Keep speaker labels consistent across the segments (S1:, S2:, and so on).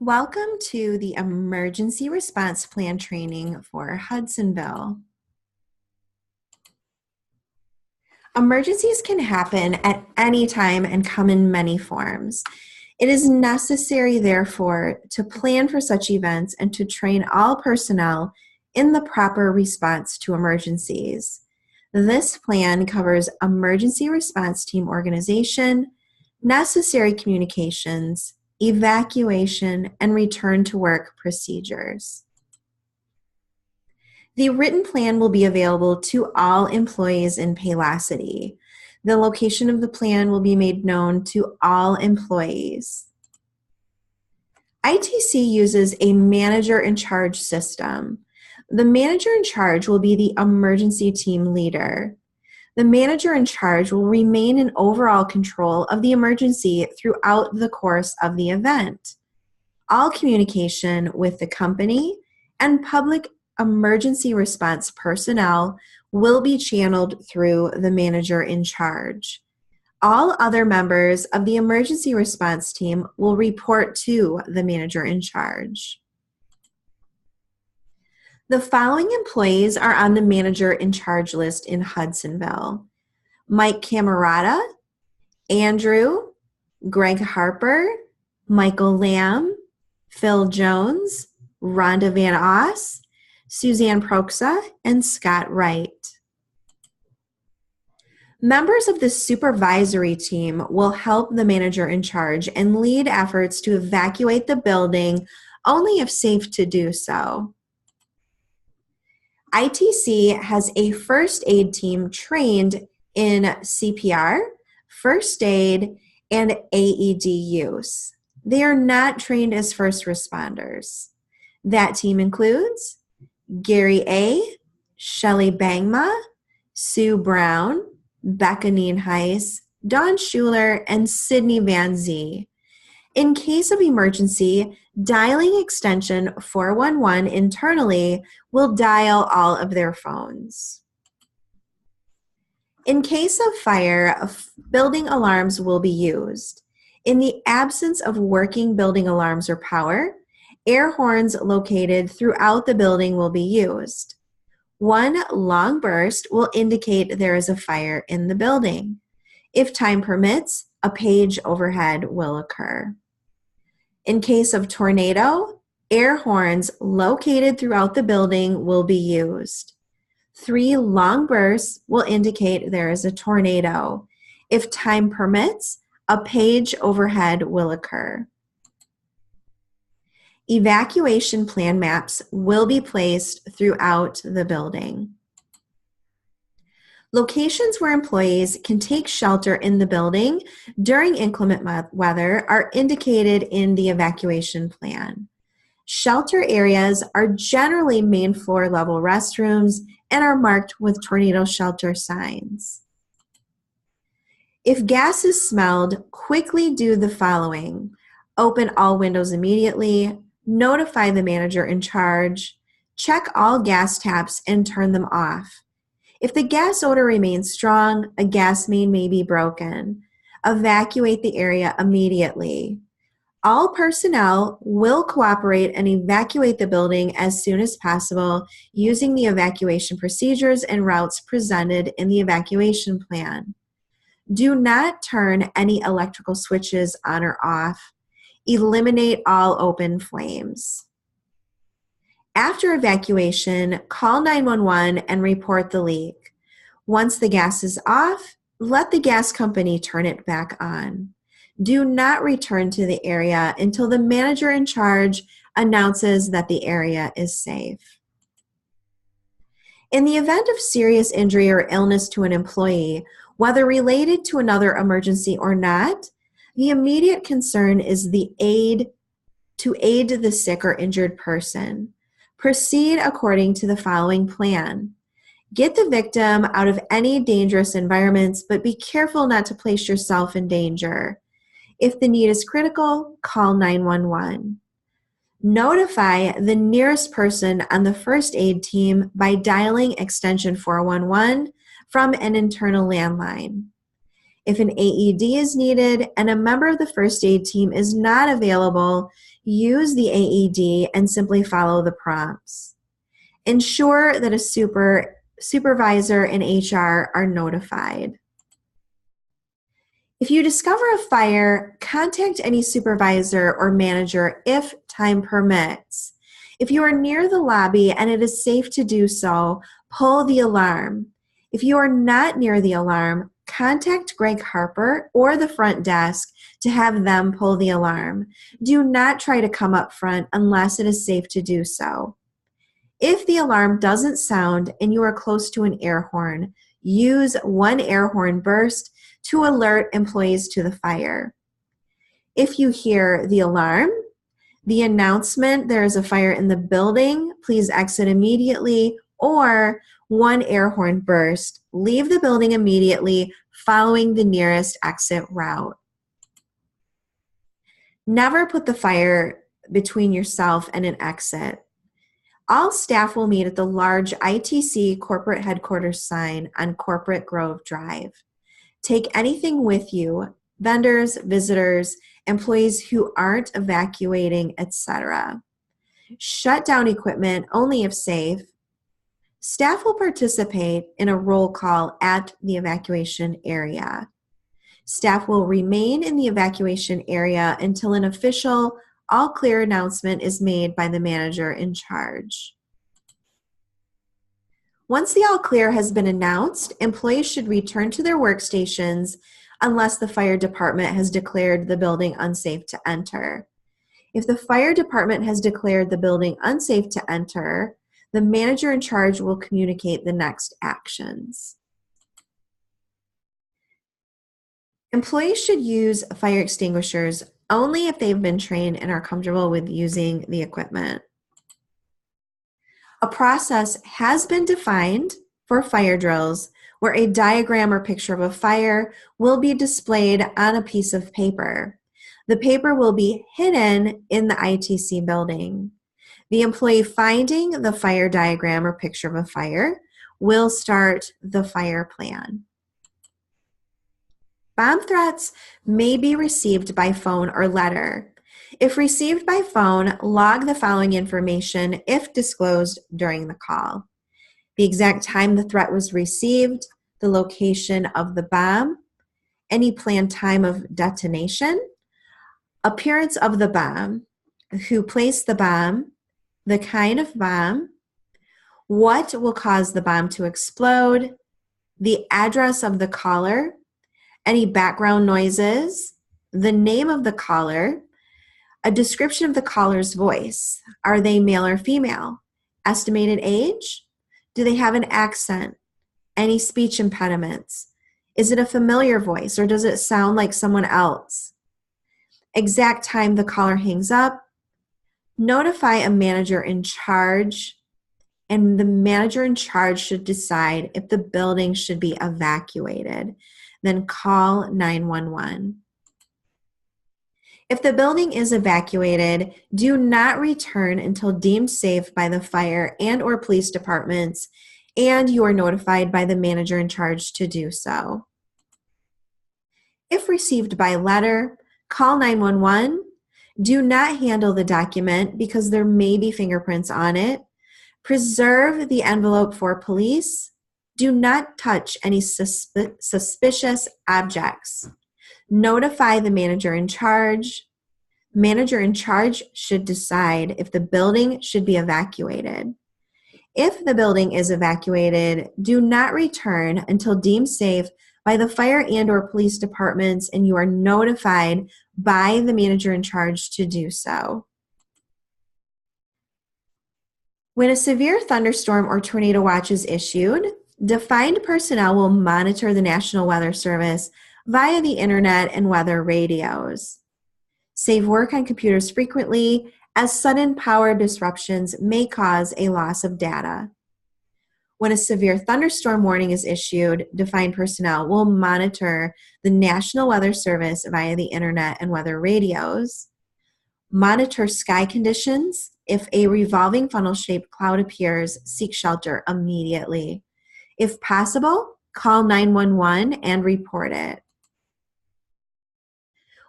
S1: Welcome to the Emergency Response Plan training for Hudsonville. Emergencies can happen at any time and come in many forms. It is necessary, therefore, to plan for such events and to train all personnel in the proper response to emergencies. This plan covers emergency response team organization, necessary communications, evacuation, and return to work procedures. The written plan will be available to all employees in Paylocity. The location of the plan will be made known to all employees. ITC uses a manager in charge system. The manager in charge will be the emergency team leader. The manager in charge will remain in overall control of the emergency throughout the course of the event. All communication with the company and public emergency response personnel will be channeled through the manager in charge. All other members of the emergency response team will report to the manager in charge. The following employees are on the manager in charge list in Hudsonville: Mike Camerata, Andrew, Greg Harper, Michael Lamb, Phil Jones, Rhonda Van Oss, Suzanne Proxa, and Scott Wright. Members of the supervisory team will help the manager in charge and lead efforts to evacuate the building only if safe to do so. ITC has a first aid team trained in CPR, first aid, and AED use. They are not trained as first responders. That team includes Gary A., Shelley Bangma, Sue Brown, Becca Nienhuis, Dawn Schuler, and Sydney Van Zee. In case of emergency, dialing extension 411 internally will dial all of their phones. In case of fire, building alarms will be used. In the absence of working building alarms or power, air horns located throughout the building will be used. One long burst will indicate there is a fire in the building. If time permits, a page overhead will occur. In case of tornado, air horns located throughout the building will be used. 3 long bursts will indicate there is a tornado. If time permits, a page overhead will occur. Evacuation plan maps will be placed throughout the building. Locations where employees can take shelter in the building during inclement weather are indicated in the evacuation plan. Shelter areas are generally main floor level restrooms and are marked with tornado shelter signs. If gas is smelled, quickly do the following: open all windows immediately, notify the manager in charge, check all gas taps and turn them off. If the gas odor remains strong, a gas main may be broken. Evacuate the area immediately. All personnel will cooperate and evacuate the building as soon as possible using the evacuation procedures and routes presented in the evacuation plan. Do not turn any electrical switches on or off. Eliminate all open flames. After evacuation, call 911 and report the leak. Once the gas is off, let the gas company turn it back on. Do not return to the area until the manager in charge announces that the area is safe. In the event of serious injury or illness to an employee, whether related to another emergency or not, the immediate concern is to aid the sick or injured person. Proceed according to the following plan. Get the victim out of any dangerous environments, but be careful not to place yourself in danger. If the need is critical, call 911. Notify the nearest person on the first aid team by dialing extension 411 from an internal landline. If an AED is needed and a member of the first aid team is not available, use the AED and simply follow the prompts. Ensure that a supervisor and HR are notified. If you discover a fire, contact any supervisor or manager if time permits. If you are near the lobby and it is safe to do so, pull the alarm. If you are not near the alarm, contact Greg Harper or the front desk to have them pull the alarm. Do not try to come up front unless it is safe to do so. If the alarm doesn't sound and you are close to an air horn, use one air horn burst to alert employees to the fire. If you hear the alarm, the announcement there is a fire in the building, please exit immediately, or one air horn burst, leave the building immediately following the nearest exit route. Never put the fire between yourself and an exit. All staff will meet at the large ITC corporate headquarters sign on Corporate Grove Drive. Take anything with you, vendors, visitors, employees who aren't evacuating, etc. Shut down equipment only if safe. Staff will participate in a roll call at the evacuation area. Staff will remain in the evacuation area until an official all clear announcement is made by the manager in charge. Once the all clear has been announced, employees should return to their workstations unless the fire department has declared the building unsafe to enter. If the fire department has declared the building unsafe to enter, the manager in charge will communicate the next actions. Employees should use fire extinguishers only if they've been trained and are comfortable with using the equipment. A process has been defined for fire drills where a diagram or picture of a fire will be displayed on a piece of paper. The paper will be hidden in the ITC building. The employee finding the fire diagram or picture of a fire will start the fire plan. Bomb threats may be received by phone or letter. If received by phone, log the following information if disclosed during the call: the exact time the threat was received, the location of the bomb, any planned time of detonation, appearance of the bomb, who placed the bomb, the kind of bomb, what will cause the bomb to explode, the address of the caller, any background noises, the name of the caller, a description of the caller's voice. Are they male or female? Estimated age? Do they have an accent? Any speech impediments? Is it a familiar voice or does it sound like someone else? Exact time the caller hangs up. Notify a manager in charge, and the manager in charge should decide if the building should be evacuated. Then call 911. If the building is evacuated, do not return until deemed safe by the fire and or police departments, and you are notified by the manager in charge to do so. If received by letter, call 911. Do not handle the document because there may be fingerprints on it. Preserve the envelope for police. Do not touch any suspicious objects. Notify the manager in charge. Manager in charge should decide if the building should be evacuated. If the building is evacuated, do not return until deemed safe by the fire and or police departments, and you are notified by the manager in charge to do so. When a severe thunderstorm or tornado watch is issued, defined personnel will monitor the National Weather Service via the internet and weather radios. Save work on computers frequently, as sudden power disruptions may cause a loss of data. When a severe thunderstorm warning is issued, defined personnel will monitor the National Weather Service via the internet and weather radios. Monitor sky conditions. If a revolving funnel-shaped cloud appears, seek shelter immediately. If possible, call 911 and report it.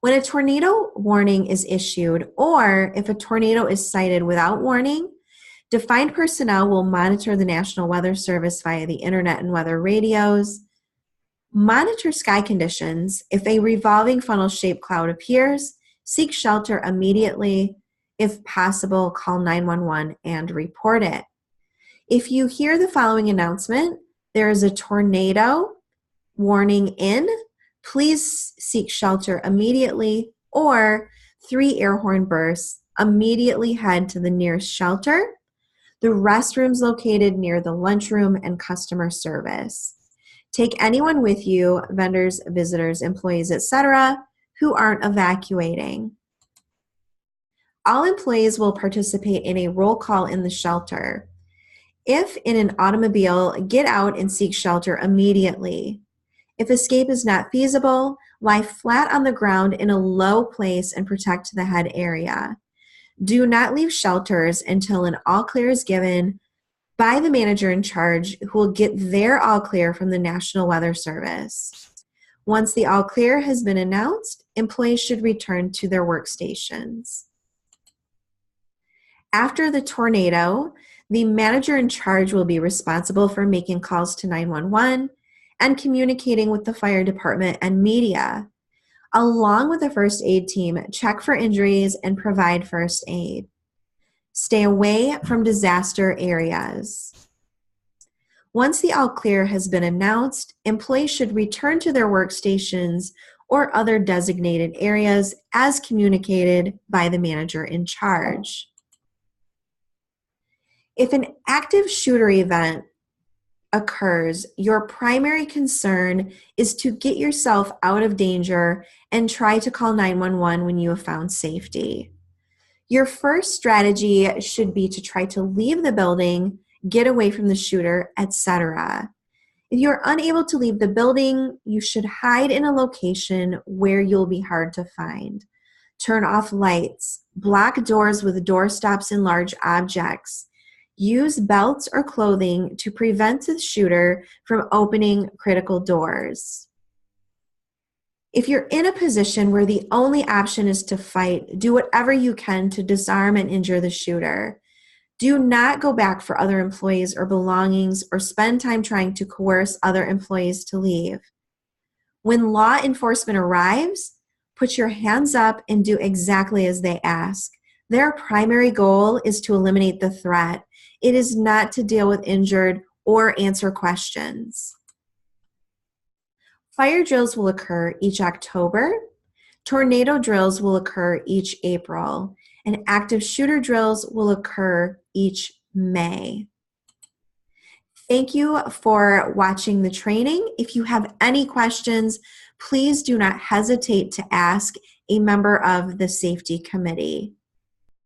S1: When a tornado warning is issued, or if a tornado is sighted without warning, defined personnel will monitor the National Weather Service via the internet and weather radios. Monitor sky conditions. If a revolving funnel-shaped cloud appears, seek shelter immediately. If possible, call 911 and report it. If you hear the following announcement, there is a tornado warning in, please seek shelter immediately, or 3 air horn bursts, immediately head to the nearest shelter. The restrooms located near the lunchroom and customer service. Take anyone with you, vendors, visitors, employees, etc., who aren't evacuating. All employees will participate in a roll call in the shelter. If in an automobile, get out and seek shelter immediately. If escape is not feasible, lie flat on the ground in a low place and protect the head area. Do not leave shelters until an all clear is given by the manager in charge, who will get their all clear from the National Weather Service. Once the all clear has been announced, employees should return to their workstations. After the tornado, the manager in charge will be responsible for making calls to 911 and communicating with the fire department and media. Along with the first aid team, check for injuries and provide first aid. Stay away from disaster areas. Once the all clear has been announced, employees should return to their workstations or other designated areas as communicated by the manager in charge. If an active shooter event occurs, your primary concern is to get yourself out of danger and try to call 911 when you have found safety. Your first strategy should be to try to leave the building, get away from the shooter, etc. If you're unable to leave the building, you should hide in a location where you'll be hard to find. Turn off lights, block doors with door stops and large objects. Use belts or clothing to prevent the shooter from opening critical doors. If you're in a position where the only option is to fight, do whatever you can to disarm and injure the shooter. Do not go back for other employees or belongings or spend time trying to coerce other employees to leave. When law enforcement arrives, put your hands up and do exactly as they ask. Their primary goal is to eliminate the threat. It is not to deal with injured or answer questions. Fire drills will occur each October. Tornado drills will occur each April. And active shooter drills will occur each May. Thank you for watching the training. If you have any questions, please do not hesitate to ask a member of the safety committee.